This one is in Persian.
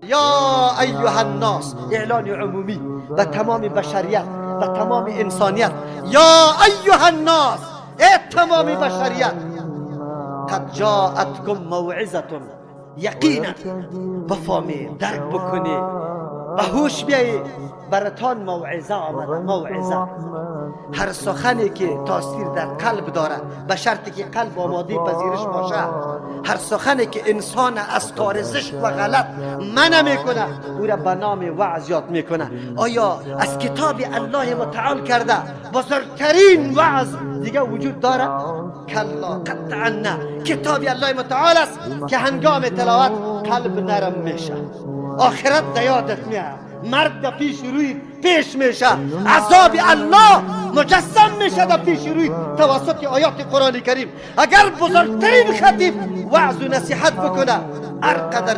یا ایها الناس، اعلان عمومی و تمام بشریت و تمام انسانیت. یا ایها الناس، ای تمام بشریت، قد جاءتكم موعظه، یقینا بفهمید، درک بکنید و هوش بیایید، براتان موعظه آمده. موعظه، هر سخنی که تاثیر در قلب داره، به شرطی که قلب آماده پذیرش باشه، هر سخنی که انسان از کار زشت و غلط منع میکنه، او را به نام وعظ یاد میکنه. آیا از کتاب الله متعال کرده بزرگترین وعظ دیگه وجود داره؟ کلا قطعا نه. کتاب الله متعال است که هنگام تلاوت قلب نرم میشه، آخرت در یادت میاد، مرد در پیش روی پیش میشه، عذاب الله مجسم میشه در پیش روی توسط آیات قرآن کریم. اگر بزرگترین خطیب وعظ و نصیحت بکنه، هر قدر